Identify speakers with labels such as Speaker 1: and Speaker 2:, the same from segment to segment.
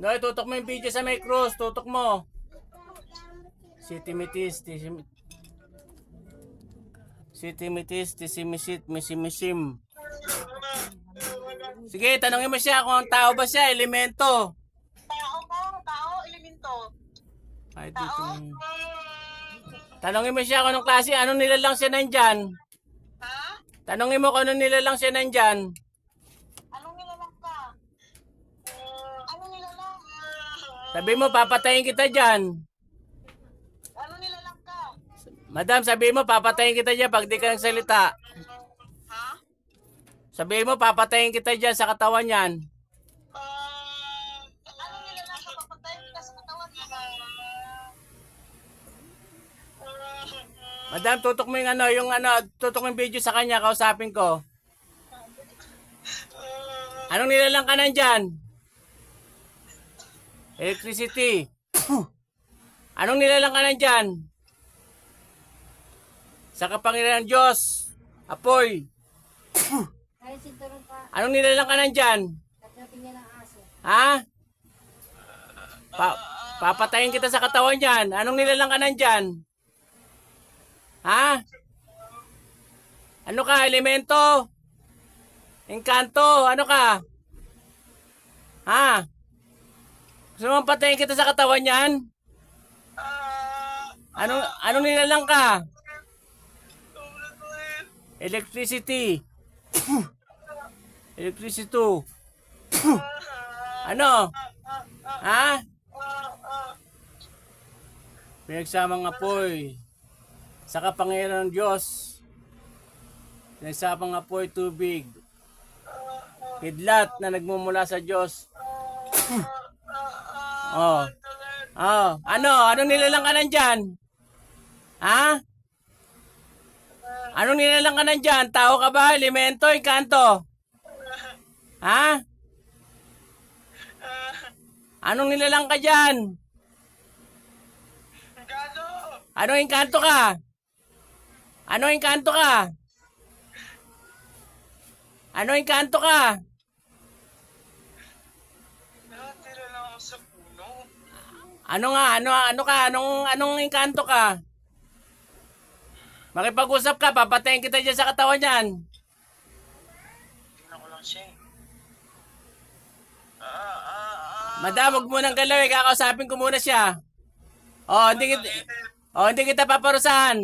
Speaker 1: No, tutok mo yung video sa may cross. Tutok mo. Si Timitis, Tisimisit, Misimisim. Sige, tanongin mo siya kung ang tao ba siya, elemento.
Speaker 2: Tao po, tao, elemento.
Speaker 1: Ay,
Speaker 2: Tao.
Speaker 1: dito. Tanongin mo siya kung anong klase, anong nilalang siya nandyan.
Speaker 2: Ha?
Speaker 1: Tanongin mo kung anong nilalang siya nandyan.
Speaker 2: Anong nilalang ka? Anong nilalang?
Speaker 1: Sabi mo, papatayin kita dyan.
Speaker 2: Anong nilalang ka?
Speaker 1: Madam, sabi mo, papatayin kita dyan pag di ka nagsalita.
Speaker 2: Ha?
Speaker 1: Sabi mo, papatayin kita dyan sa katawan yan.
Speaker 2: Anong nilalang ka? Papatayin kita sa katawan mo.
Speaker 1: Madam, tutok mo yung tutok mo yung video sa kanya, kausapin ko. Anong nilalang ka nandyan? Electricity. Anong nilalang ka nandyan? Sa kapangyarihan ng Diyos. Apoy.
Speaker 3: Ay, sinturon pa.
Speaker 1: Anong nilalang ka nandyan?
Speaker 3: Tatlapin niya ng aso.
Speaker 1: Ha? Papatayin kita sa katawan yan. Anong nilalang ka nandyan? Ha? Ano ka? Elemento? Engkanto? Ano ka? Ha? Gusto mo patayin kita sa katawan yan? Anong nilalang ka? Electricity. Electricity. Ano? Ha? Pinagsamang apoy sa kapangyarihan ng Diyos. Pinagsamang apoy tubig. Kidlat na nagmumula sa Diyos. Oh. Oh. Ano? Anong nilalang ka nandyan? Ha? Anong nilalang ka nandyan? Tao ka ba? Elemento? Engkanto? Ha? Anong nilalang ka dyan? Anong engkanto ka? Anong engkanto ka? Anong engkanto ka?
Speaker 2: Nakatira lang ako sa puno.
Speaker 1: Ano nga? Ano ka? Anong engkanto ka? Makipag-usap ka, papatayin kita dyan sa katawan yan.
Speaker 2: Tingnan ko lang siya eh.
Speaker 1: Madam, huwag mo nang galawin, kakausapin ko muna siya. Hindi kita paparusahan.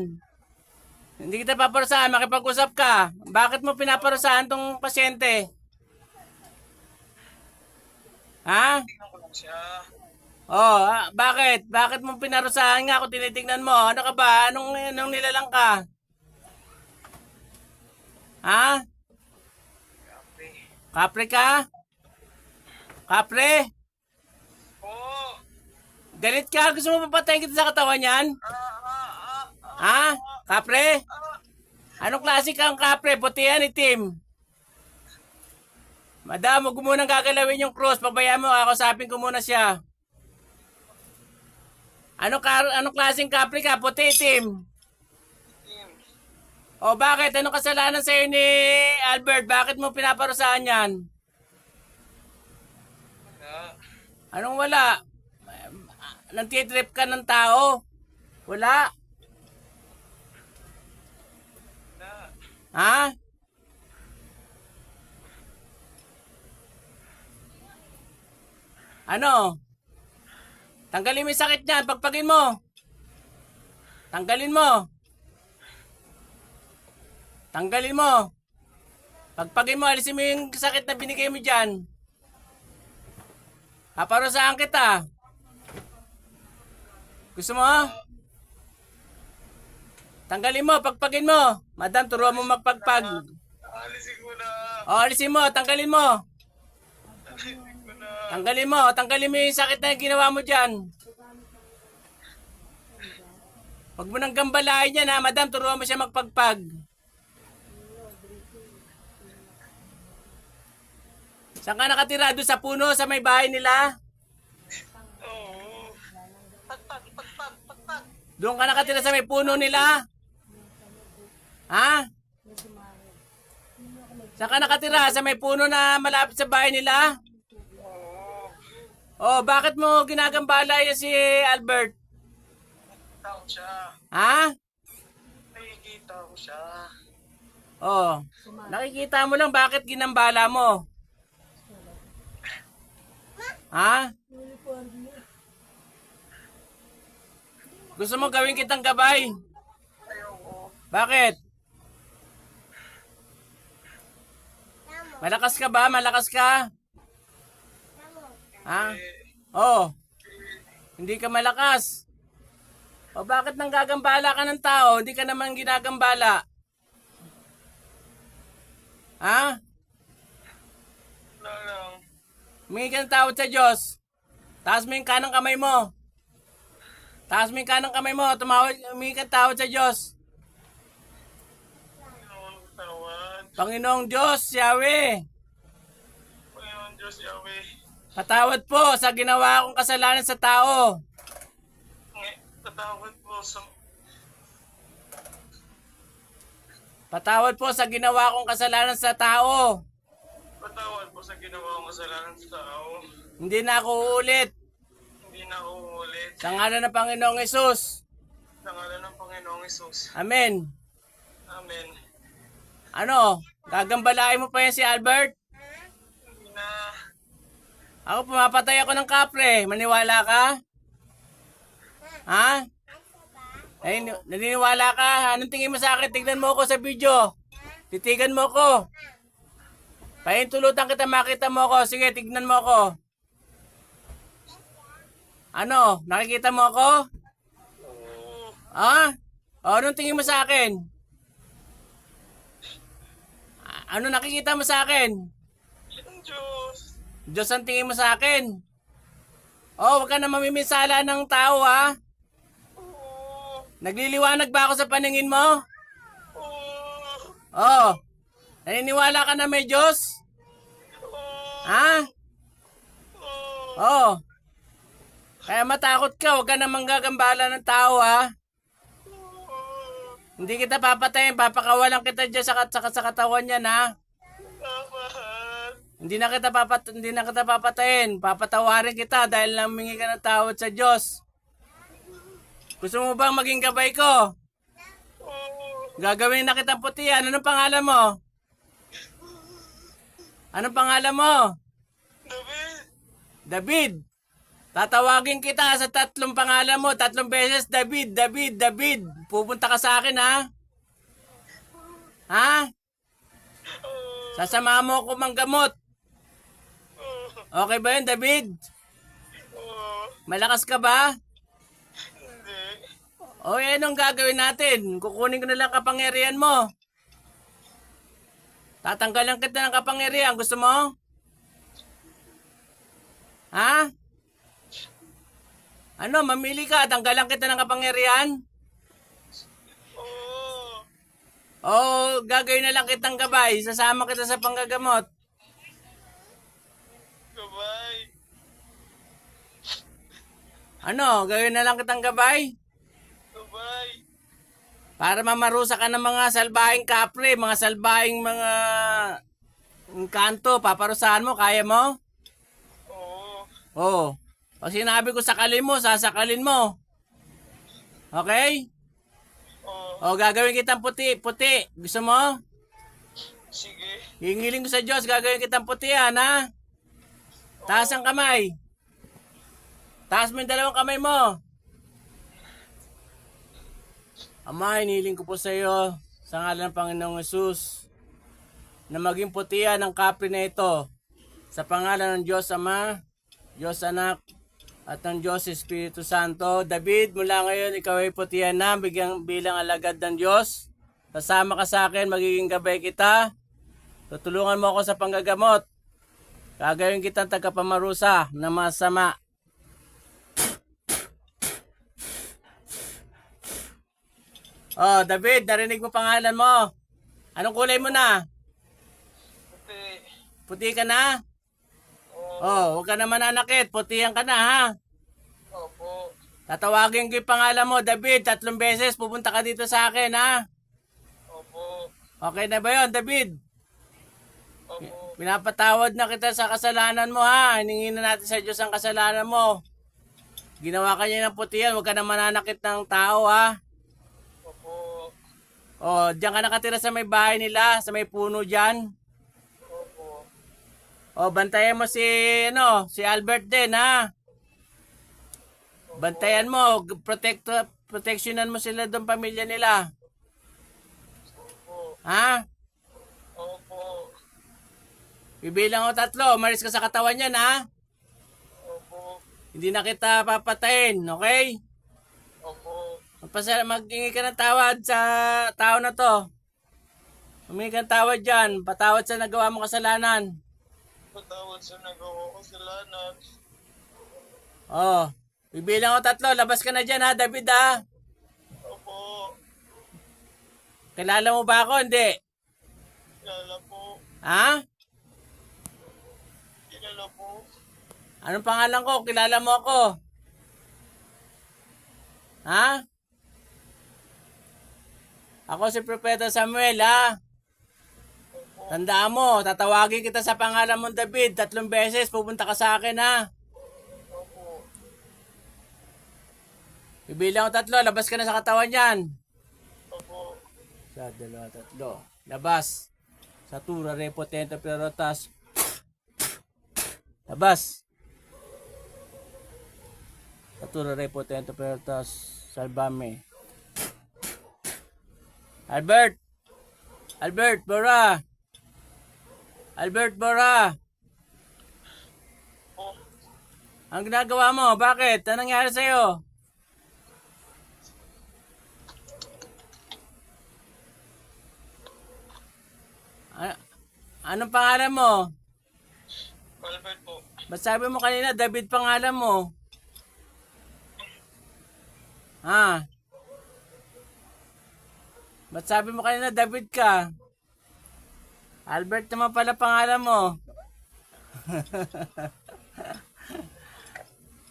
Speaker 1: Hindi kita paparusahan, makipag-usap ka. Bakit mo pinaparusahan tong pasyente? Ha?
Speaker 2: Tingnan ko lang siya.
Speaker 1: Bakit? Bakit mo pinarusahan nga kung tinitingnan mo? Ano ka ba? Anong nilalang ka? Ha?
Speaker 2: Kape.
Speaker 1: Kapre ka? Kapre?
Speaker 2: Oo.
Speaker 1: Galit ka? Gusto mo papatayin kita sa katawan yan? Ha? Kapre? Anong klase kang kapre? Puti yan, itim. Madam, huwag mo munang gagalawin yung cross. Pabayaan mo, kakusapin ko muna siya. Anong klaseng kapre ka? Puti, itim. O bakit? Anong kasalanan sa'yo ni Albert? Bakit mo pinaparusahan yan? Anong wala? Nantitrip ka ng tao? Wala? Ha? Ano? Tanggalin mo yung sakit niyan. Pagpagin mo. Tanggalin mo. Tanggalin mo. Pagpagin mo. Alisin mo yung sakit na binigay mo dyan. Paparusahan kita. Gusto mo? Tanggalin mo. Pagpagin mo. Madam, turuan mo magpagpag.
Speaker 2: Alisin ko na.
Speaker 1: Alisin mo. Tanggalin mo. Tanggalin mo. Tanggalin mo yung sakit na ginawa mo dyan. Huwag mo nang gambalain yan ha. Madam, turuan mo siya magpagpag. Saan ka nakatira? Doon sa puno, sa may bahay nila?
Speaker 2: Oo. Pagpag.
Speaker 1: Doon ka nakatira sa may puno nila? Ha? Saan ka nakatira? Sa may puno na malapit sa bahay nila? Oh, bakit mo ginagambala yan si Albert?
Speaker 2: Nakikita ko siya.
Speaker 1: Ha?
Speaker 2: Nakikita ko siya.
Speaker 1: Oh, nakikita mo lang bakit ginambala mo? Ha? Gusto mo gawin kitang gabay?
Speaker 2: Ayoko.
Speaker 1: Bakit? Malakas ka ba? Malakas ka? Ha? Oh. Hindi ka malakas. O bakit nang gagambala ka ng tao? Hindi ka naman ginagambala. Ha?
Speaker 2: Wala lang.
Speaker 1: Humingi ka ng tawad sa Diyos. Taas mo yung kanang kamay mo. Taas mo yung kanang kamay mo. Humingi ka ng tawad sa Diyos.
Speaker 2: Panginoon, tawad.
Speaker 1: Panginoong Diyos, Yahweh.
Speaker 2: Panginoon Diyos, Yahweh.
Speaker 1: Patawad po sa ginawa kong kasalanan sa tao.
Speaker 2: Tatawad po sa...
Speaker 1: Patawad po sa ginawa kong kasalanan sa tao.
Speaker 2: Patawad po sa ginawa kong kasalanan sa tao.
Speaker 1: Hindi na ako uulit.
Speaker 2: Hindi na ako ulit.
Speaker 1: Sa ngalan ng Panginoong Yesus.
Speaker 2: Sa ngalan ng Panginoong Isus.
Speaker 1: Amen.
Speaker 2: Amen.
Speaker 1: Ano? Gagambalain mo pa yan si Albert?
Speaker 2: Hindi na.
Speaker 1: Ako pumapatay ako ng kapre. Maniwala ka? Ha? Ay, naniniwala ka? Anong tingin mo sa akin? Tignan mo ako sa video. Titigan mo ako. Pahintulutan kita, makita mo ako. Sige, tignan mo ako. Ano? Nakikita mo ako?
Speaker 2: Oo.
Speaker 1: Ha? O, anong tingin mo sa akin? Ano nakikita mo sa akin?
Speaker 2: Ang Diyos.
Speaker 1: Diyos ang tingin mo sa akin. Oh, wag ka na mamiminsala ng tao, ha?
Speaker 2: Oo.
Speaker 1: Nagliliwanag ba ako sa paningin mo?
Speaker 2: Oo.
Speaker 1: Oh. Naniniwala ka na may Diyos?
Speaker 2: Oo.
Speaker 1: Ha?
Speaker 2: Oo.
Speaker 1: Oh. Kaya matakot ka, wag ka na manggagambala ng tao, ha?
Speaker 2: Oo.
Speaker 1: Hindi kita papatayin, papakawalan kita dyan sa katawan niyan, ha?
Speaker 2: Dapat.
Speaker 1: Hindi na kita papatayin. Papatawarin kita dahil namingi ka ng tawad sa Diyos. Gusto mo bang maging gabay ko?
Speaker 2: Oo.
Speaker 1: Gagawin na kitang putihan. Anong pangalan mo? Anong pangalan mo?
Speaker 2: David.
Speaker 1: David. Tatawagin kita sa 3 pangalan mo. 3 beses, David, David, David. Pupunta ka sa akin, ha? Ha?
Speaker 2: Oo.
Speaker 1: Sasama mo ko manggamot.
Speaker 2: Oo.
Speaker 1: Okay ba yun, David?
Speaker 2: Oo.
Speaker 1: Malakas ka ba?
Speaker 2: Hindi.
Speaker 1: O, anong gagawin natin? Kukunin ko na lang kapangyarihan mo. Tatanggalan kita ng kapangyarihan. Gusto mo? Ha? Ano, mamili ka. Tanggalan kita ng kapangyarihan?
Speaker 2: Oo.
Speaker 1: O, gagawin na lang kitang gabay. Sasama kita sa panggagamot.
Speaker 2: Gabay.
Speaker 1: Ano, gawin na lang kitang gabay?
Speaker 2: Gabay.
Speaker 1: Para mamarusa ka ng mga salbahing kapre, mga salbahing mga kanto. Paparusahan mo, kaya mo?
Speaker 2: Oo.
Speaker 1: Oo. Pag sinabi ko sakalin mo, sasakalin mo. Okay?
Speaker 2: Oo.
Speaker 1: O, gagawin kitang puti. Gusto mo?
Speaker 2: Sige.
Speaker 1: Hingiling ko sa Diyos, gagawin kitang putihan, ha? Taas ang kamay. Taas mo yung 2 kamay mo. Ama, hinihiling ko po sa iyo, sa ngalan ng Panginoong Yesus, na maging putihan ang kapre na ito. Sa pangalan ng Diyos Ama, Diyos Anak, at ng Diyos Espiritu Santo. David, mula ngayon, ikaw ay putihan na, bilang alagad ng Diyos. Kasama ka sa akin, magiging gabay kita. Tutulungan mo ako sa panggagamot. Gagawin kitang tagapamarusa na masama. Oh, David, narinig mo pangalan mo. Anong kulay mo na?
Speaker 2: Puti.
Speaker 1: Puti ka na?
Speaker 2: Oo.
Speaker 1: Oh, huwag ka na mananakit. Putihan ka na, ha?
Speaker 2: Opo.
Speaker 1: Tatawagin ko yung pangalan mo, David. 3 beses, pupunta ka dito sa akin, ha?
Speaker 2: Opo.
Speaker 1: Okay na ba yon, David?
Speaker 2: Opo.
Speaker 1: Pinapatawad na kita sa kasalanan mo ha. Hiningin na natin sa Diyos ang kasalanan mo. Ginawa ka niya ng putihan, huwag ka na mananakit ng tao ha.
Speaker 2: Opo.
Speaker 1: O, diyan ka nakatira sa may bahay nila, sa may puno diyan.
Speaker 2: Opo.
Speaker 1: O, bantayan mo si, si Albert din ha. Bantayan mo, protectionan mo sila doon, pamilya nila.
Speaker 2: Opo.
Speaker 1: Ha?
Speaker 2: Opo.
Speaker 1: Bibilang ko 3, umalis ka sa katawan yan ha.
Speaker 2: Opo.
Speaker 1: Hindi na kita papatayin, okay?
Speaker 2: Opo.
Speaker 1: Mag-ingi ka ng tawad sa tao na to. Humingi ka ng tawad dyan, patawad sa nagawa mo kasalanan.
Speaker 2: Patawad sa nagawa ko kasalanan.
Speaker 1: Oh, bibilang ko 3, labas ka na dyan ha, David ha.
Speaker 2: Opo.
Speaker 1: Kilala mo ba ako? Hindi.
Speaker 2: Kilala po.
Speaker 1: Ha?
Speaker 2: Kilala po.
Speaker 1: Anong pangalan ko? Kilala mo ako? Ha? Ako si Propeta Samuel, ha? Tandaan mo, tatawagin kita sa pangalan mong David 3 beses, pupunta ka sa akin, ha?
Speaker 2: Opo.
Speaker 1: Bibilang ko 3, labas ka na sa katawan yan.
Speaker 2: Opo.
Speaker 1: 1, 2, 3. Labas. Satura, repotente, perotas. Labas. Satura, repotente, perotas. Salvame. Albert! Albert, Bora! Albert, Bora!
Speaker 2: Po.
Speaker 1: Ang ginagawa mo, bakit? Anong nangyari sa'yo? Anong pangalan mo?
Speaker 2: Albert po.
Speaker 1: Ba't sabi mo kanina, David pangalan mo? Ha? Ba't sabi mo kanina, David ka? Albert naman pala pangalan mo.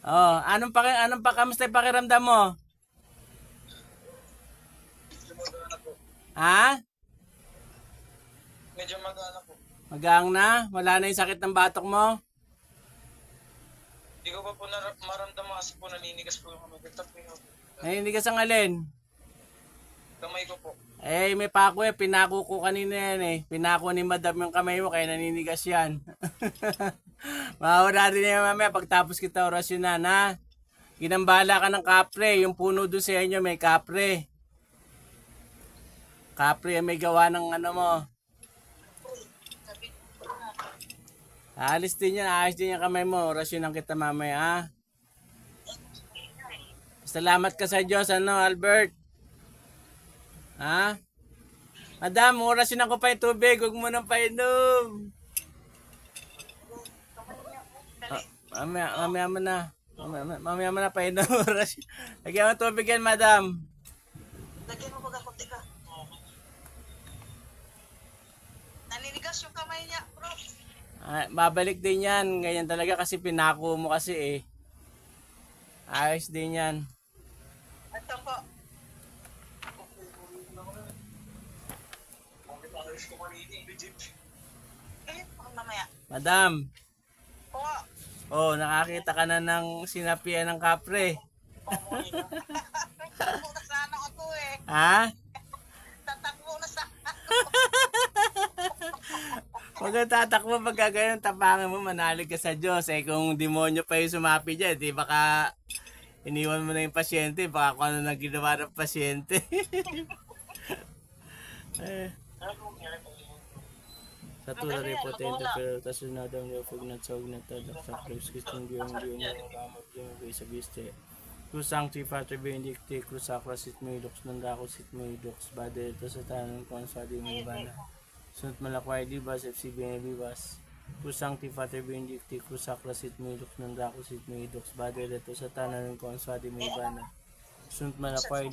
Speaker 1: Oh, kamusta yung pakiramdam mo?
Speaker 2: Medyo magana po.
Speaker 1: Ha?
Speaker 2: Medyo magana po.
Speaker 1: Magaang na? Wala na yung sakit ng batok mo?
Speaker 2: Hindi ko pa po maramdaman kasi po naninigas po yung kamay ko. Tapos po.
Speaker 1: Ay, hindi ka sa ngalin.
Speaker 2: Kamay ko po.
Speaker 1: Eh, may pako eh. Pinako ko kanina yan eh. Pinako ni madam yung kamay mo kaya naninigas yan. Mawala din yan mamaya pagtapos kita orasyonan ha. Ginambala ka ng kapre. Yung puno doon sa inyo may kapre. Kapre may gawa ng ano mo. Alis din yan. Ayos din yung kamay mo. Orasyonan kita mamaya ha. Salamat ka sa Diyos, Albert? Ha? Madam, orasin ako pa yung tubig. Huwag mo nang painom. Mamaya mo na. Mamaya mo na painom. Lagyan mo tubig yan, madam.
Speaker 4: Lagyan mo baga konti ka. Naninigas yung kamay niya, bro.
Speaker 1: Babalik din yan. Ganyan talaga kasi pinako mo kasi eh. Ayos din yan.
Speaker 4: Ito po. Mamaya.
Speaker 1: Madam.
Speaker 4: Po.
Speaker 1: Oh, nakakita ka na ng sinapian ng kapre.
Speaker 4: Tatakbo na sana ako eh.
Speaker 1: Ha?
Speaker 4: Tatakbo na sana.
Speaker 1: Huwag kang tatakbo pag gagawin tapangan mo, manalig ka sa Diyos. Eh kung demonyo pa yung sumapi dyan, di baka iniwan mo na yung pasyente, baka kung ano nang ginawa ng pasyente. Sa tula repotente pero tasunadang yopog na tsog na tadak sa Cruz Christong Diyong Diyong Kamag Diyong sa Biste. Cruz Sancti Pater Benedicti, Cruz Sacra Sit Moidox, Nandako Sit Moidox, Bade ito sa tanong kung sa di mo ibana. Sunod malakway libas, FCBN libas. Cruz Sancti Pater Benedicti, Cruz Sacra Sit Moidox, Nandako Sit Moidox, Bade ito sa tanong kung sa di mo ibana. Sunod malakway